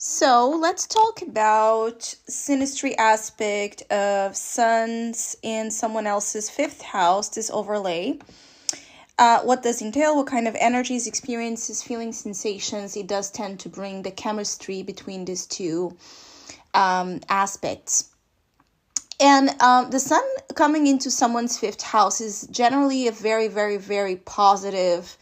So let's talk about synastry aspect of Sun's in someone else's fifth house, this overlay. What does entail? What kind of energies, experiences, feelings, sensations? It does tend to bring the chemistry between these two aspects. And the sun coming into someone's fifth house is generally a very, very, very positive,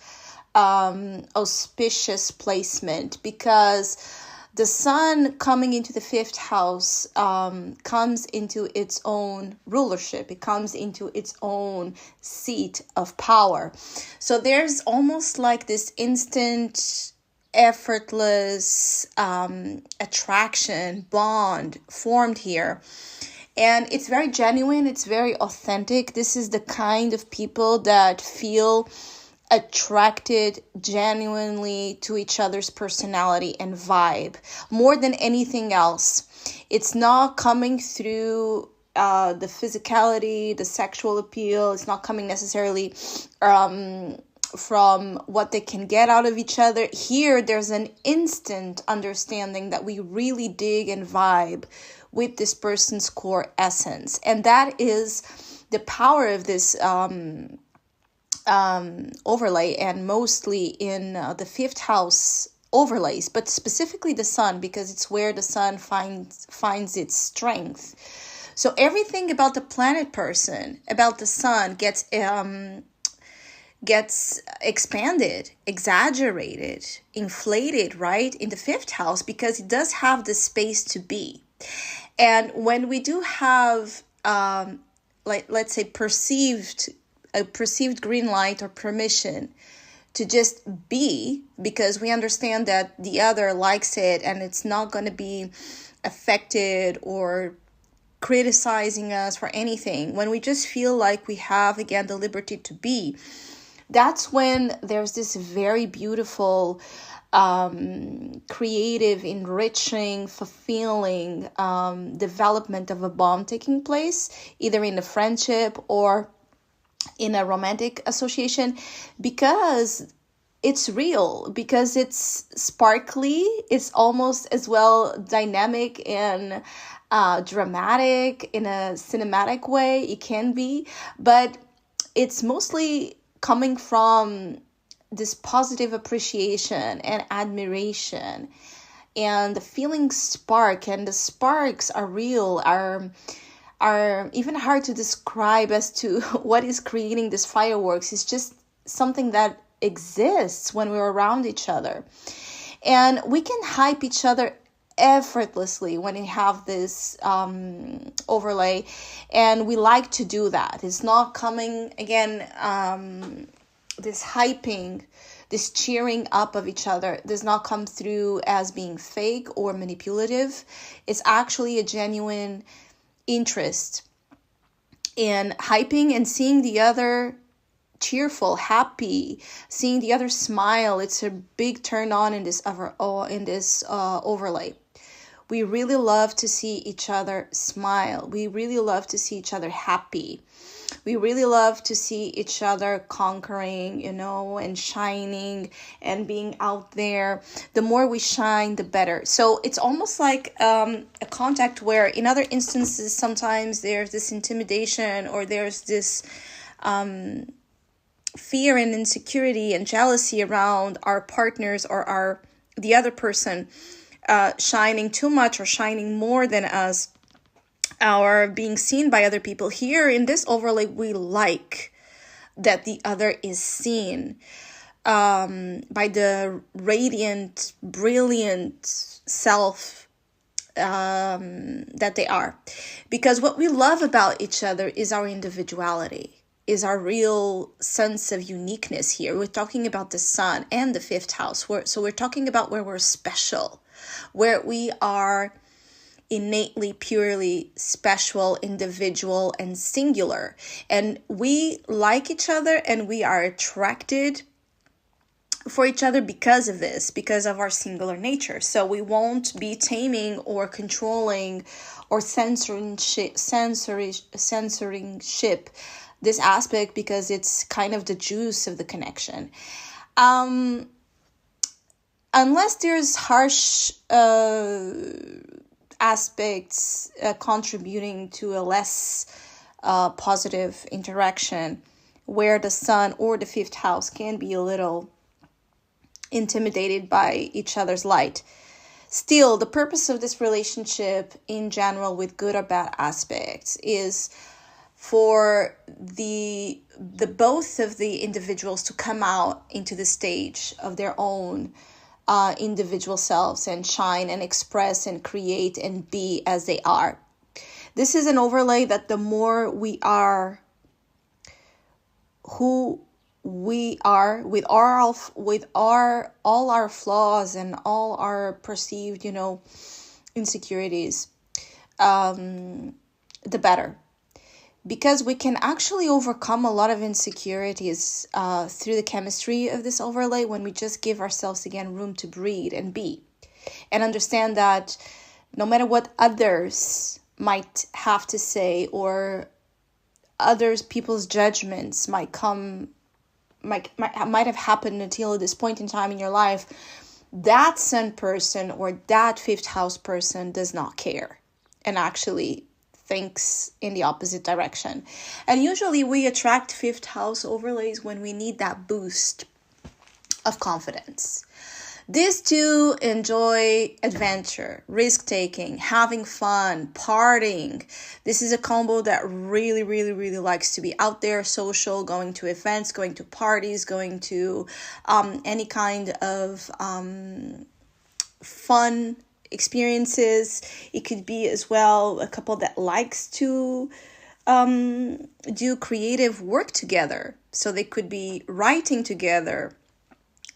auspicious placement, because the sun coming into the fifth house comes into its own rulership. It comes into its own seat of power. So there's almost like this instant, effortless attraction, bond formed here. And it's very genuine. It's very authentic. This is the kind of people that feel attracted genuinely to each other's personality and vibe more than anything else. It's not coming through the physicality, the sexual appeal. It's not coming necessarily from what they can get out of each other. Here, there's an instant understanding that we really dig and vibe with this person's core essence. And that is the power of this overlay, and mostly in the fifth house overlays, but specifically the sun, because it's where the sun finds its strength. So everything about the planet person, about the sun, gets expanded, exaggerated, inflated, right, in the fifth house, because it does have the space to be. And when we do have let's say a perceived green light or permission to just be, because we understand that the other likes it and it's not going to be affected or criticizing us for anything, when we just feel like we have, again, the liberty to be, that's when there's this very beautiful, creative, enriching, fulfilling development of a bond taking place, either in a friendship or in a romantic association, because it's real, because it's sparkly, it's almost as well dynamic and dramatic in a cinematic way. It can be, but it's mostly coming from this positive appreciation and admiration, and the feelings spark, and the sparks are real, are even hard to describe as to what is creating these fireworks. It's just something that exists when we're around each other. And we can hype each other effortlessly when we have this overlay, and we like to do that. It's not coming, again, this hyping, this cheering up of each other does not come through as being fake or manipulative. It's actually a genuine interest in hyping and seeing the other cheerful, happy, seeing the other smile. It's a big turn on in this overlay. We really love to see each other smile. We really love to see each other happy. We really love to see each other conquering, and shining and being out there. The more we shine, the better. So it's almost like a contact where, in other instances, sometimes there's this intimidation, or there's this fear and insecurity and jealousy around our partners or the other person shining too much or shining more than us, or being seen by other people. Here in this overlay, we like that the other is seen by the radiant, brilliant self that they are. Because what we love about each other is our individuality, is our real sense of uniqueness here. We're talking about the sun and the fifth house. So we're talking about where we're special, where we are innately, purely special, individual, and singular. And we like each other, and we are attracted for each other because of this, because of our singular nature. So we won't be taming or controlling or censoring this aspect, because it's kind of the juice of the connection. unless there's harsh aspects contributing to a less positive interaction, where the sun or the fifth house can be a little intimidated by each other's light. Still, the purpose of this relationship in general, with good or bad aspects, is for the both of the individuals to come out into the stage of their own individual selves and shine and express and create and be as they are. This is an overlay that the more we are who we are, with all our flaws and all our perceived, insecurities, the better. Because we can actually overcome a lot of insecurities through the chemistry of this overlay when we just give ourselves, again, room to breathe and be. And understand that no matter what others might have to say, or people's judgments might have happened until this point in time in your life, that sun person or that fifth house person does not care and actually thinks in the opposite direction. And usually we attract fifth house overlays when we need that boost of confidence. These two enjoy adventure, risk-taking, having fun, partying. This is a combo that really, really, really likes to be out there, social, going to events, going to parties, going to any kind of fun experiences. It could be as well a couple that likes to do creative work together. So they could be writing together,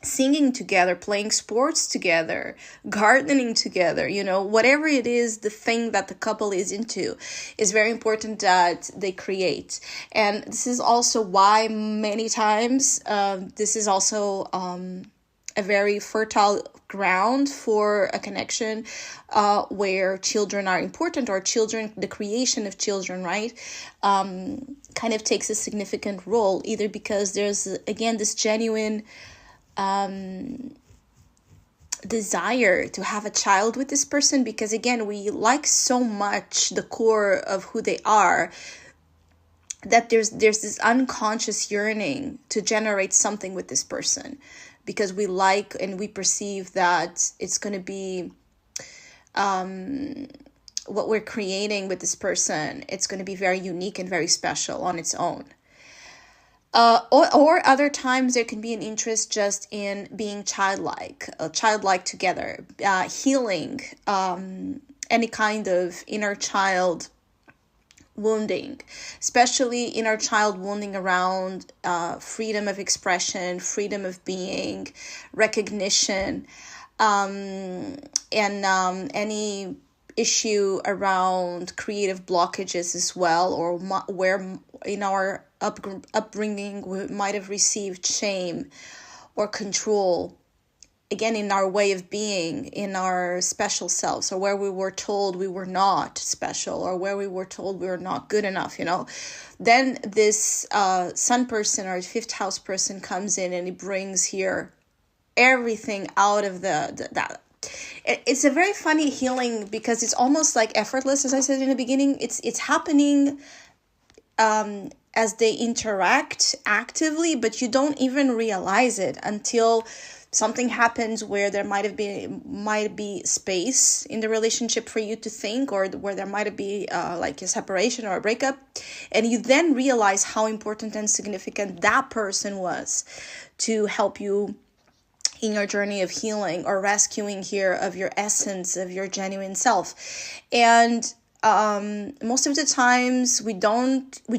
singing together, playing sports together, gardening together, whatever it is, the thing that the couple is into, is very important that they create. And this is also why many times this is also a very fertile ground for a connection where children are important, or the creation of children, right, kind of takes a significant role, either because there's, again, this genuine desire to have a child with this person, because, again, we like so much the core of who they are, that there's this unconscious yearning to generate something with this person, because we like and we perceive that it's going to be what we're creating with this person, it's going to be very unique and very special on its own. Or other times there can be an interest just in being childlike together, healing any kind of inner child wounding, especially inner child wounding around freedom of expression, freedom of being, recognition, and any issue around creative blockages as well, or where in our upbringing we might have received shame or control, again, in our way of being, in our special selves, or where we were told we were not special, or where we were told we were not good enough, then this sun person or fifth house person comes in and it brings here everything out of that. It's a very funny healing, because it's almost like effortless, as I said in the beginning. It's happening as they interact actively, but you don't even realize it until something happens where there might be space in the relationship for you to think, or where there might be like a separation or a breakup, and you then realize how important and significant that person was to help you in your journey of healing or rescuing here of your essence, of your genuine self. And most of the times we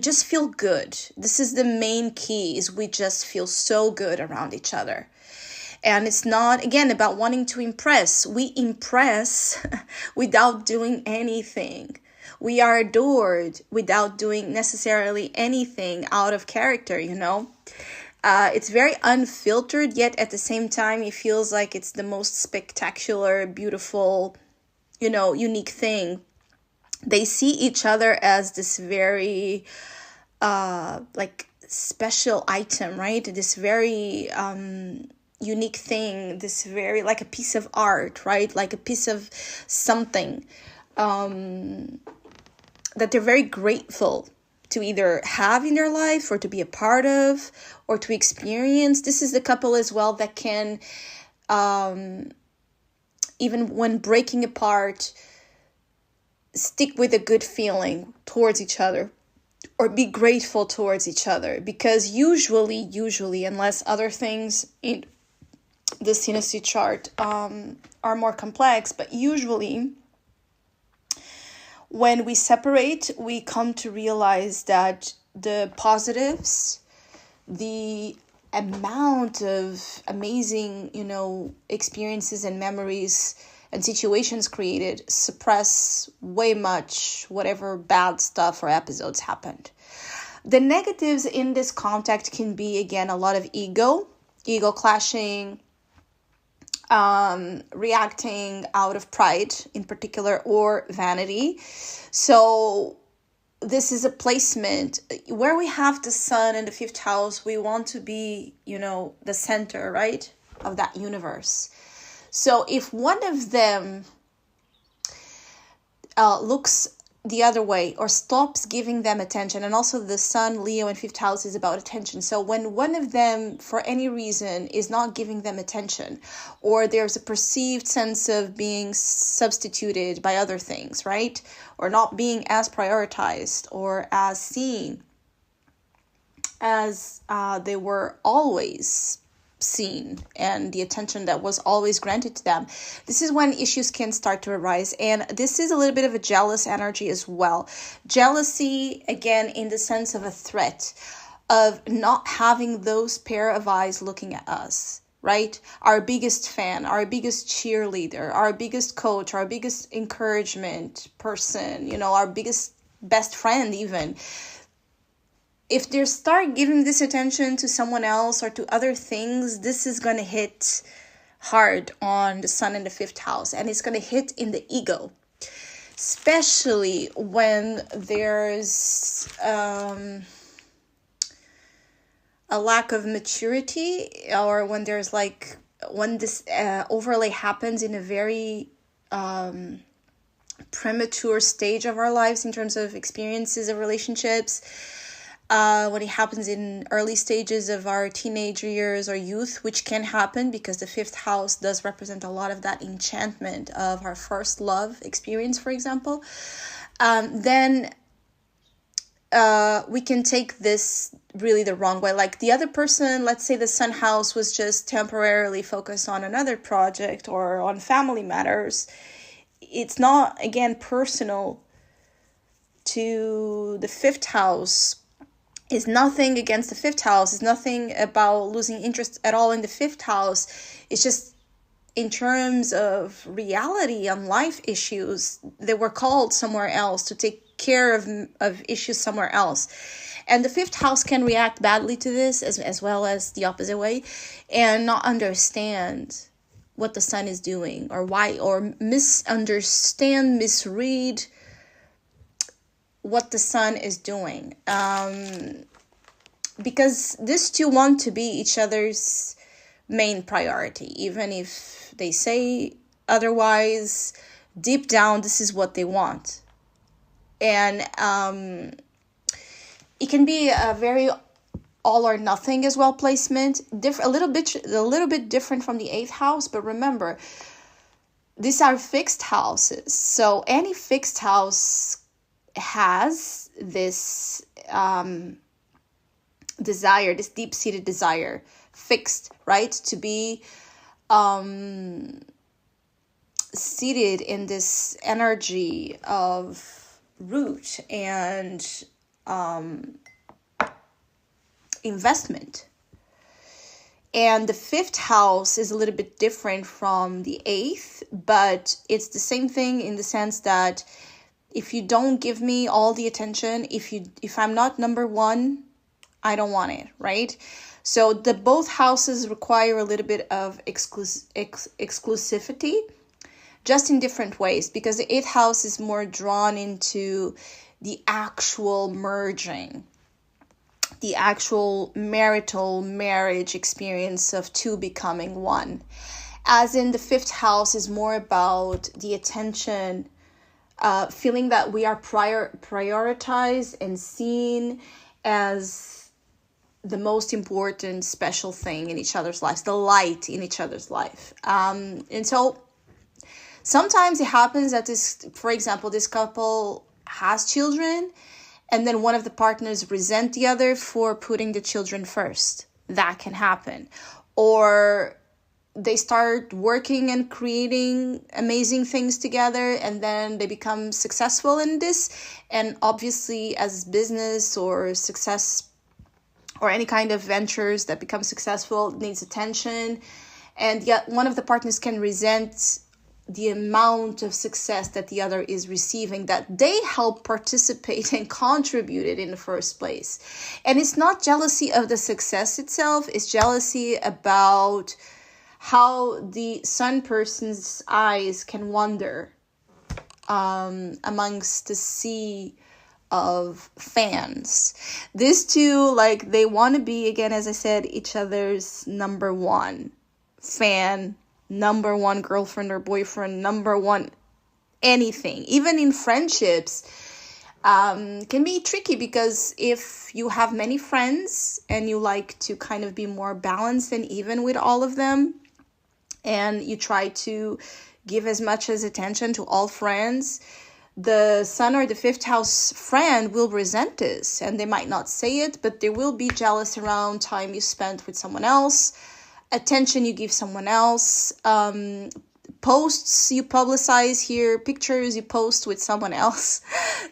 just feel good. This is the main key, is we just feel so good around each other. And it's not, again, about wanting to impress. We impress without doing anything. We are adored without doing necessarily anything out of character, It's very unfiltered, yet at the same time, it feels like it's the most spectacular, beautiful, unique thing. They see each other as this very, special item, right? This very unique thing, this very, like a piece of art, right? Like a piece of something that they're very grateful to either have in their life or to be a part of or to experience. This is the couple as well that can, even when breaking apart, stick with a good feeling towards each other or be grateful towards each other. Because usually, unless other things in the Synastry chart are more complex, but usually when we separate, we come to realize that the positives, the amount of amazing, experiences and memories and situations created suppress way much whatever bad stuff or episodes happened. The negatives in this contact can be, again, a lot of ego clashing, reacting out of pride in particular, or vanity. So this is a placement where we have the sun in the 5th house. We want to be, the center, right, of that universe. So if one of them looks the other way or stops giving them attention, and also the sun, Leo, and 5th house is about attention. So when one of them, for any reason, is not giving them attention, or there's a perceived sense of being substituted by other things, right? Or not being as prioritized or as seen as they were always seen, and the attention that was always granted to them, this is when issues can start to arise. And this is a little bit of a jealous energy as well. Jealousy, again, in the sense of a threat of not having those pair of eyes looking at us, right? Our biggest fan, our biggest cheerleader, our biggest coach, our biggest encouragement person, our biggest best friend even. If they start giving this attention to someone else or to other things, this is going to hit hard on the sun in the 5th house, and it's going to hit in the ego, especially when there's a lack of maturity, or when there's when this overlay happens in a very premature stage of our lives in terms of experiences of relationships. When it happens in early stages of our teenager years or youth, which can happen because the 5th house does represent a lot of that enchantment of our first love experience, for example, then we can take this really the wrong way. Like the other person, let's say the sun house was just temporarily focused on another project or on family matters. It's not, again, personal to the 5th house. Is nothing against the 5th house. It's nothing about losing interest at all in the 5th house. It's just in terms of reality and life issues, they were called somewhere else to take care of issues somewhere else. And the 5th house can react badly to this as well as the opposite way, and not understand what the sun is doing or why, or misread what the sun is doing, because these two want to be each other's main priority, even if they say otherwise. Deep down, this is what they want. And it can be a very all or nothing as well placement, a little bit different from the 8th house. But remember, these are fixed houses, so any fixed house has this desire, this deep-seated desire, fixed, right, to be seated in this energy of root and investment. And the 5th house is a little bit different from the 8th, but it's the same thing in the sense that if you don't give me all the attention, if I'm not number one, I don't want it, right? So the both houses require a little bit of exclusivity, just in different ways, because the 8th house is more drawn into the actual merging the actual marital marriage experience of two becoming one. As in, the fifth house is more about the attention, feeling that we are prioritized and seen as the most important special thing in each other's lives, the light in each other's life. And so sometimes it happens that for example, this couple has children, and then one of the partners resent the other for putting the children first. That can happen. Or they start working and creating amazing things together, and then they become successful in this. And obviously, as business or success or any kind of ventures that become successful, needs attention. And yet one of the partners can resent the amount of success that the other is receiving, that they help participate and contributed in the first place. And it's not jealousy of the success itself, it's jealousy about how the sun person's eyes can wander amongst the sea of fans. These two, like, they want to be, again, as I said, each other's number one fan, number one girlfriend or boyfriend, number one anything. Even in friendships, can be tricky, because if you have many friends and you like to kind of be more balanced and even with all of them, and you try to give as much as attention to all friends, the sun or the fifth house friend will resent this, and they might not say it, but they will be jealous around time you spent with someone else, attention you give someone else, posts you publicize here, pictures you post with someone else.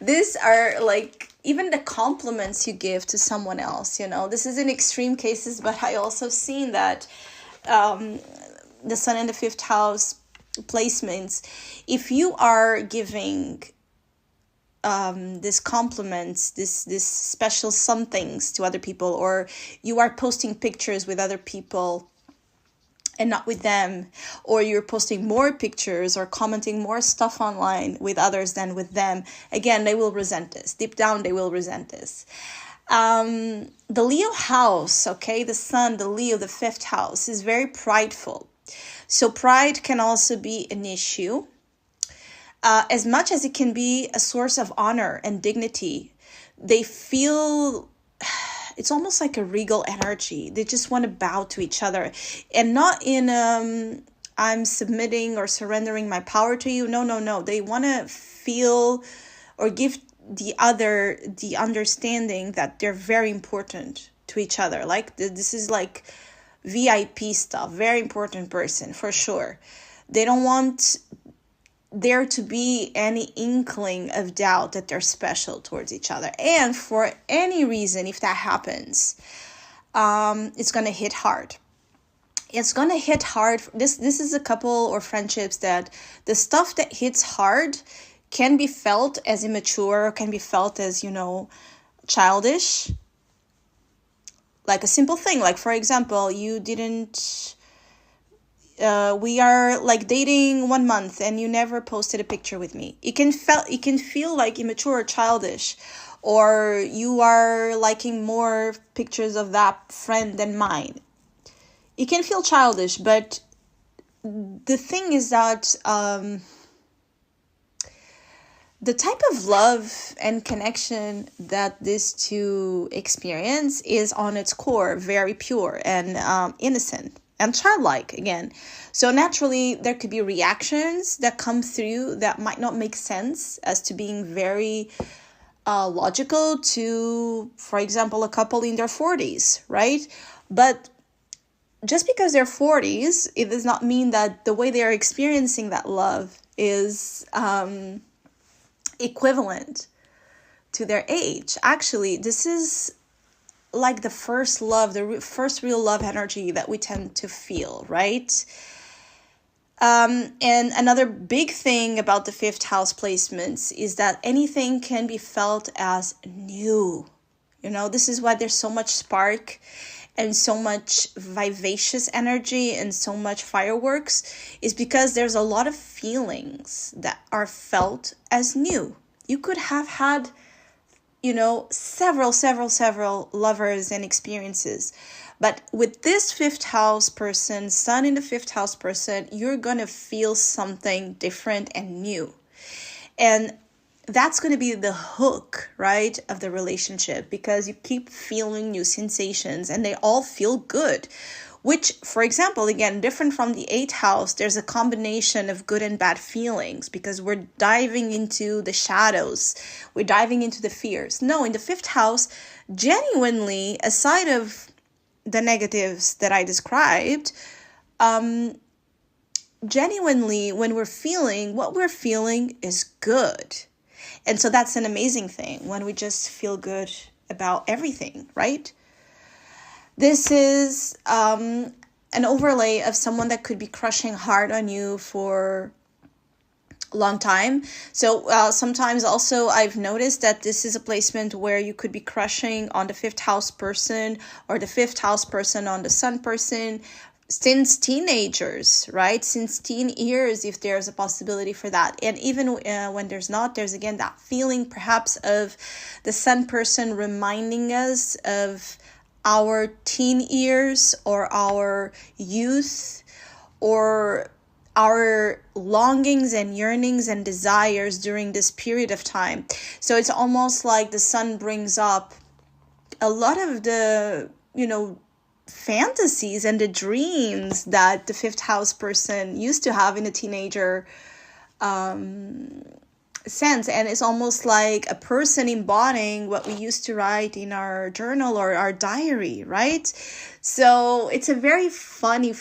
These are like even the compliments you give to someone else, you know. This is in extreme cases, but I also seen that the sun in the fifth house placements, if you are giving this compliments, this special somethings to other people, or you are posting pictures with other people and not with them, or you're posting more pictures or commenting more stuff online with others than with them, again, they will resent this. Deep down, they will resent this. The Leo house, okay, the sun, the Leo, the fifth house is very prideful. So pride can also be an issue, as much as it can be a source of honor and dignity. They feel it's almost like a regal energy. They just want to bow to each other, and not in I'm submitting or surrendering my power to you. No. They want to feel or give the other the understanding that they're very important to each other. Like this is like VIP stuff, very important person for sure. They don't want there to be any inkling of doubt that they're special towards each other. And for any reason, if that happens, it's going to hit hard. It's going to hit hard. This is a couple or friendships that the stuff that hits hard can be felt as immature, can be felt as, childish. Like a simple thing, like for example, we are like dating 1 month and you never posted a picture with me. It can feel like immature or childish, or you are liking more pictures of that friend than mine. It can feel childish, but the thing is that the type of love and connection that these two experience is on its core very pure and innocent and childlike again. So naturally, there could be reactions that come through that might not make sense as to being very logical to, for example, a couple in their 40s, right? But just because they're 40s, it does not mean that the way they are experiencing that love is equivalent to their age. Actually, this is like the first love, the first real love energy that we tend to feel, right? And another big thing about the fifth house placements is that anything can be felt as new. This is why there's so much spark and so much vivacious energy and so much fireworks, is because there's a lot of feelings that are felt as new. You could have had several lovers and experiences. But with this fifth house person, sun in the fifth house person, you're going to feel something different and new. And that's going to be the hook, right, of the relationship, because you keep feeling new sensations and they all feel good. Which, for example, again, different from the eighth house, there's a combination of good and bad feelings because we're diving into the shadows. We're diving into the fears. No, in the fifth house, genuinely, aside of the negatives that I described, genuinely, when we're feeling, what we're feeling is good. And so that's an amazing thing when we just feel good about everything, right? This is an overlay of someone that could be crushing hard on you for a long time. So sometimes also I've noticed that this is a placement where you could be crushing on the fifth house person or the fifth house person on the sun person since teenagers, right? Since teen years, if there's a possibility for that. And even when there's not, there's again that feeling perhaps of the sun person reminding us of our teen years or our youth or our longings and yearnings and desires during this period of time. So it's almost like the sun brings up a lot of the, fantasies and the dreams that the fifth house person used to have in a teenager sense. And it's almost like a person embodying what we used to write in our journal or our diary, right? So it's a very funny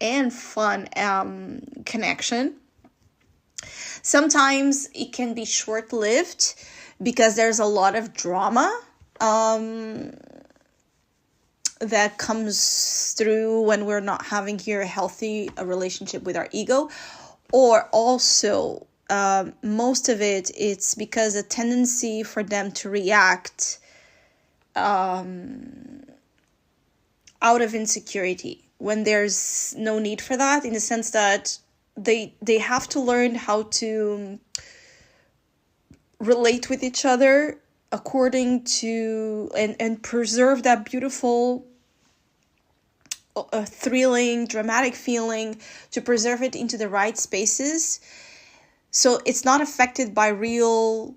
and fun connection. Sometimes it can be short-lived because there's a lot of drama that comes through when we're not having here a healthy relationship with our ego. Or also, most of it's because a tendency for them to react out of insecurity when there's no need for that, in the sense that they have to learn how to relate with each other according to and preserve that beautiful thrilling, dramatic feeling, to preserve it into the right spaces. So it's not affected by real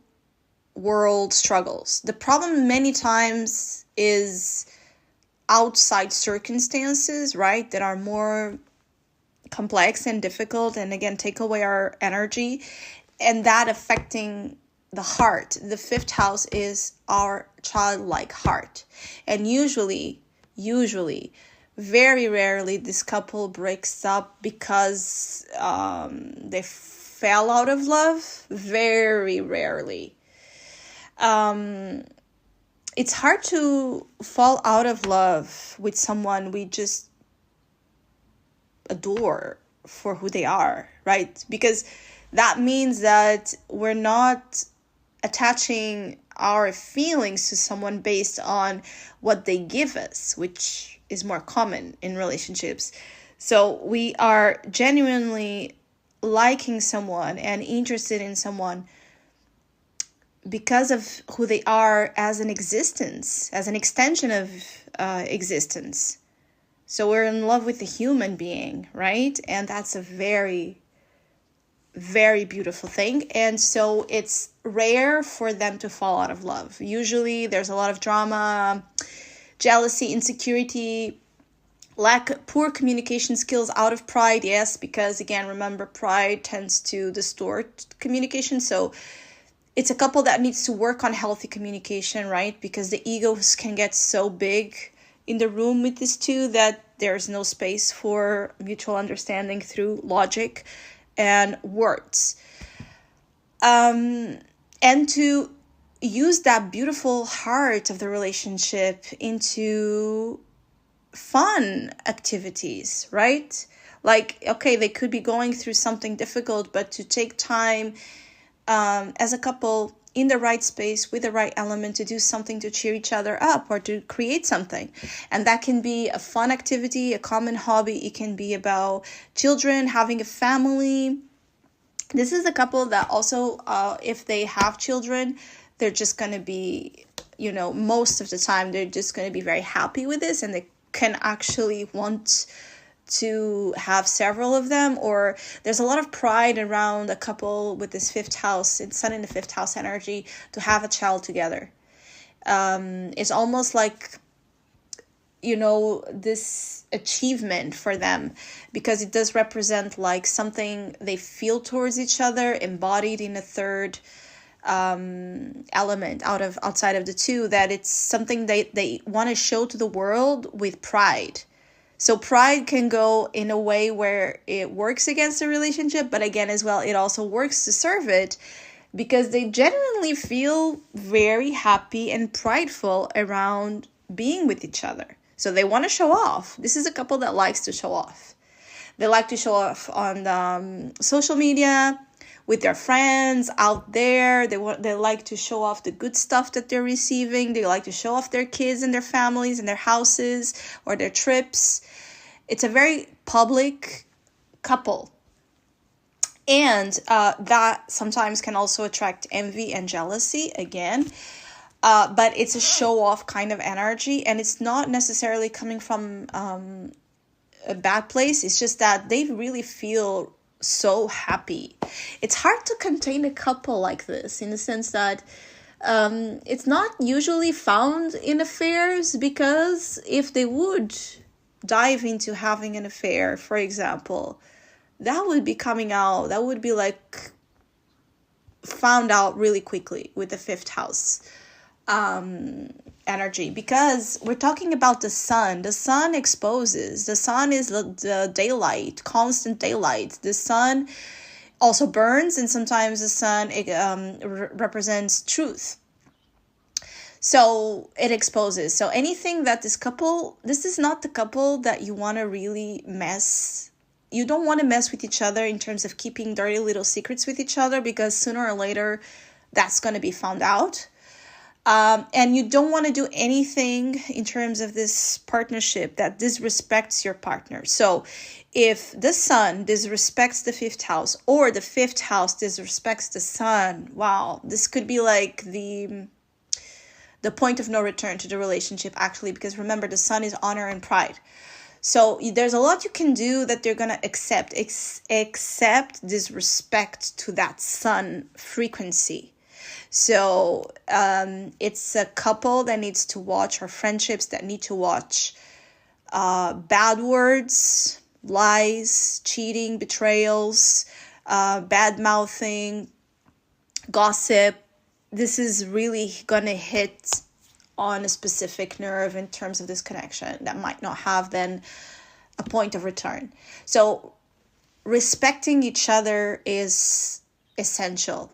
world struggles. The problem many times is outside circumstances, right, that are more complex and difficult and again take away our energy, and that affecting the heart. The fifth house is our childlike heart. And usually, very rarely this couple breaks up because they fell out of love. Very rarely. It's hard to fall out of love with someone we just adore for who they are, right? Because that means that we're not attaching our feelings to someone based on what they give us, which is more common in relationships. So we are genuinely liking someone and interested in someone because of who they are as an existence, as an extension of existence. So we're in love with the human being, right? And that's a very, very beautiful thing. And so it's rare for them to fall out of love. Usually there's a lot of drama, jealousy, insecurity, poor communication skills out of pride. Yes, because again, remember, pride tends to distort communication. So it's a couple that needs to work on healthy communication, right? Because the egos can get so big in the room with these two that there's no space for mutual understanding through logic and words. And to use that beautiful heart of the relationship into fun activities, right? Like, okay, they could be going through something difficult, but to take time as a couple in the right space with the right element to do something to cheer each other up or to create something. And that can be a fun activity, a common hobby. It can be about children, having a family. This is a couple that also, if they have children, they're just going to be, most of the time, they're just going to be very happy with this, and they can actually want to have several of them. Or there's a lot of pride around a couple with this fifth house, it's Sun in the fifth house energy, to have a child together. It's almost like, this achievement for them, because it does represent like something they feel towards each other, embodied in a third element outside of the two, that it's something they want to show to the world with pride. So pride can go in a way where it works against the relationship, but again, as well, it also works to serve it, because they genuinely feel very happy and prideful around being with each other. So they want to show off. This is a couple that likes to show off. They like to show off on social media, with their friends out there. They like to show off the good stuff that they're receiving. They like to show off their kids and their families and their houses or their trips. It's a very public couple. And that sometimes can also attract envy and jealousy again. But it's a show-off kind of energy. And it's not necessarily coming from a bad place. It's just that they really feel so happy. It's hard to contain a couple like this, in the sense that it's not usually found in affairs, because if they would dive into having an affair, for example, that would be coming out, that would be like found out really quickly with the fifth house energy, because we're talking about the sun. The sun exposes. The sun is the daylight, constant daylight. The sun also burns, and sometimes the sun represents truth. So it exposes. So anything that this is not the couple that you want to really mess. You don't want to mess with each other in terms of keeping dirty little secrets with each other, because sooner or later that's going to be found out. And you don't want to do anything in terms of this partnership that disrespects your partner. So if the sun disrespects the fifth house, or the fifth house disrespects the sun, wow, this could be like the point of no return to the relationship, actually, because remember, the sun is honor and pride. So there's a lot you can do that they're going to accept disrespect to that sun frequency. So it's a couple that needs to watch, or friendships that need to watch bad words, lies, cheating, betrayals, bad mouthing, gossip. This is really going to hit on a specific nerve in terms of this connection that might not have then a point of return. So respecting each other is essential,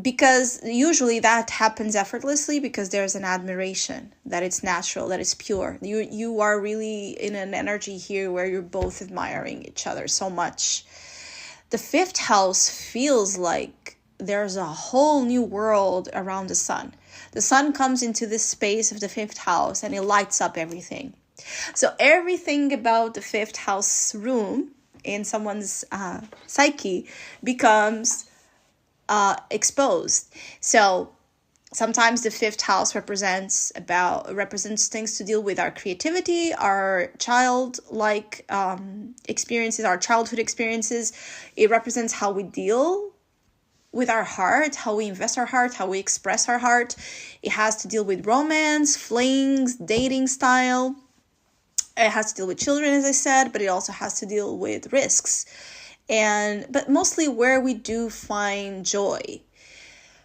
because usually that happens effortlessly, because there's an admiration, that it's natural, that it's pure. You are really in an energy here where you're both admiring each other so much. The fifth house feels like there's a whole new world around the sun. The sun comes into this space of the fifth house and it lights up everything. So everything about the fifth house room in someone's psyche becomes exposed. So sometimes the fifth house represents things to deal with our creativity, our childlike experiences, our childhood experiences. It represents how we deal with our heart, how we invest our heart, how we express our heart. It has to deal with romance, flings, dating style. It has to deal with children, as I said, but it also has to deal with risks. But mostly where we do find joy.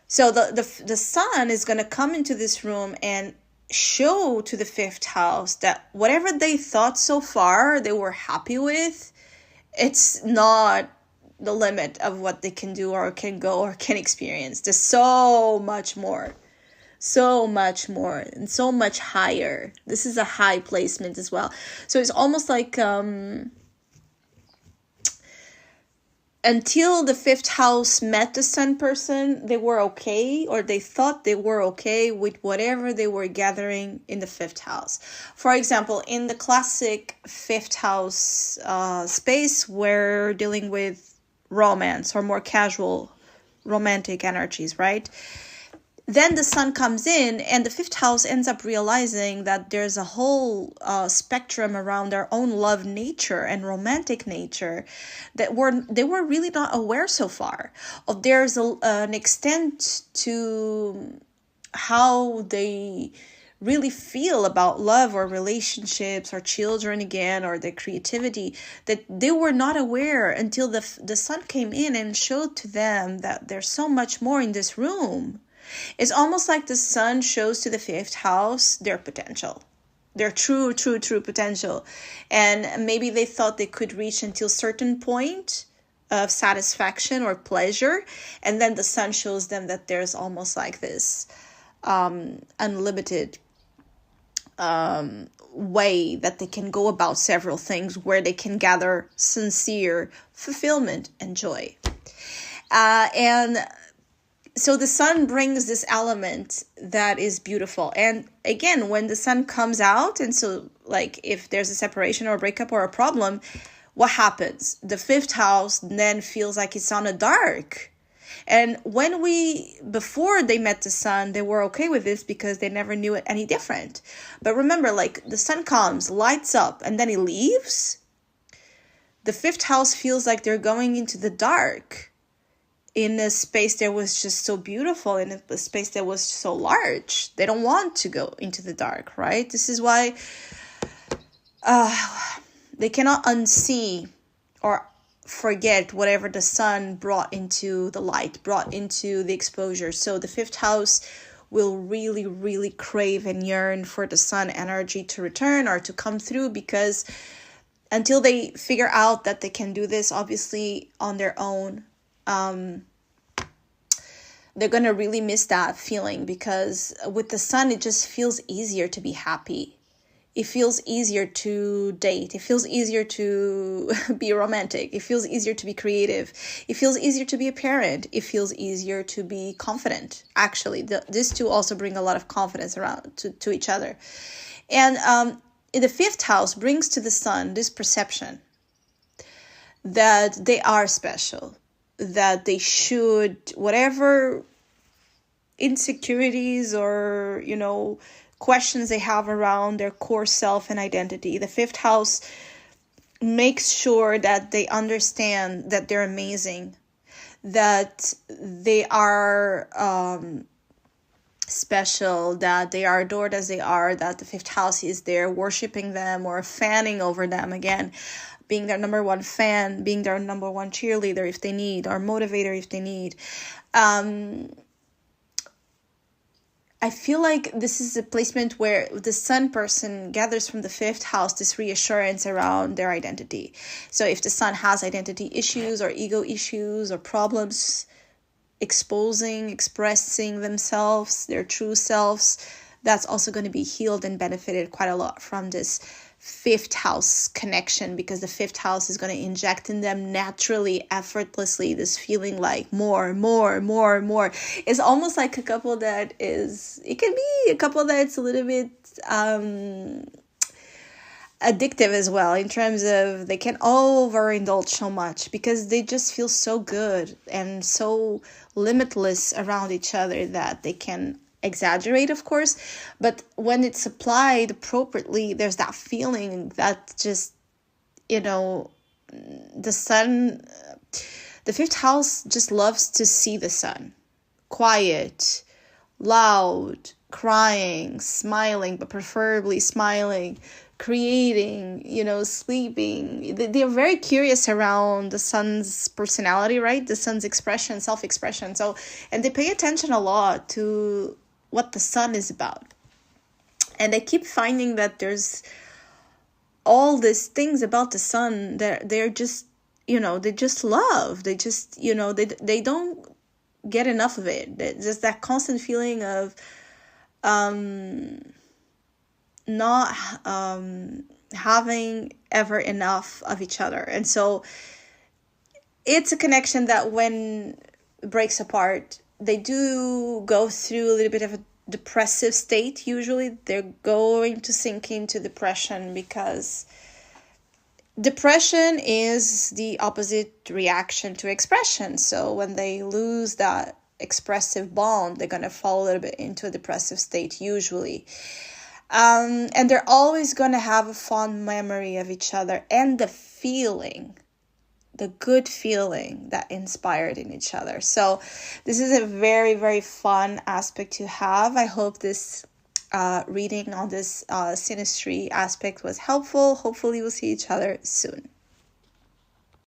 So the sun is going to come into this room and show to the fifth house that whatever they thought so far they were happy with, it's not the limit of what they can do or can go or can experience. There's so much more, and so much higher. This is a high placement as well. So it's almost like until the fifth house met the sun person, they were okay, or they thought they were okay with whatever they were gathering in the fifth house. For example, in the classic fifth house space, we're dealing with romance or more casual romantic energies, right? then the sun comes in, and the fifth house ends up realizing that there's a whole spectrum around their own love nature and romantic nature that they were really not aware so far of. There's an extent to how they really feel about love or relationships or children again, or their creativity, that they were not aware until the sun came in and showed to them that there's so much more in this room. It's almost like the sun shows to the fifth house their potential, their true potential. And maybe they thought they could reach until a certain point of satisfaction or pleasure. And then the sun shows them that there's almost like this unlimited way that they can go about several things, where they can gather sincere fulfillment and joy. And so the sun brings this element that is beautiful. And again, when the sun comes out, and so like if there's a separation or a breakup or a problem, what happens? The fifth house then feels like it's on a dark. And before they met the sun, they were okay with this because they never knew it any different. But remember, like the sun comes, lights up, and then it leaves. The fifth house feels like they're going into the dark, in a space that was just so beautiful, in a space that was so large. They don't want to go into the dark, right? This is why they cannot unsee or forget whatever the sun brought into the light, brought into the exposure. So the fifth house will really, really crave and yearn for the sun energy to return or to come through, because until they figure out that they can do this, obviously, on their own, they're going to really miss that feeling, because with the sun, it just feels easier to be happy. It feels easier to date. It feels easier to be romantic. It feels easier to be creative. It feels easier to be a parent. It feels easier to be confident. Actually, these two also bring a lot of confidence around to each other. And the fifth house brings to the sun this perception that they are special, that they should, whatever insecurities or, questions they have around their core self and identity, the fifth house makes sure that they understand that they're amazing, that they are special, that they are adored as they are, that the fifth house is there worshiping them or fanning over them again, being their number one fan, being their number one cheerleader if they need, or motivator if they need. I feel like this is a placement where the sun person gathers from the fifth house this reassurance around their identity. So if the sun has identity issues or ego issues or problems expressing themselves, their true selves, that's also going to be healed and benefited quite a lot from this fifth house connection, because the fifth house is going to inject in them naturally, effortlessly, this feeling like more. It's almost like a couple that it can be a couple that's a little bit addictive as well, in terms of they can overindulge so much because they just feel so good and so limitless around each other that they can exaggerate, of course, but when it's applied appropriately, there's that feeling that just, the sun, the fifth house just loves to see the sun. Quiet, loud, crying, smiling, but preferably smiling, creating, sleeping. They're very curious around the sun's personality, right? The sun's expression, self-expression. So, and they pay attention a lot to what the sun is about. And I keep finding that there's all these things about the sun that they're just, they just love. They just, they don't get enough of it. There's that constant feeling of not having ever enough of each other. And so it's a connection that when it breaks apart, they do go through a little bit of a depressive state. Usually they're going to sink into depression, because depression is the opposite reaction to expression. So when they lose that expressive bond, they're going to fall a little bit into a depressive state usually. And they're always going to have a fond memory of each other and the good feeling that inspired in each other. So this is a very, very fun aspect to have. I hope this reading on this synastry aspect was helpful. Hopefully we'll see each other soon.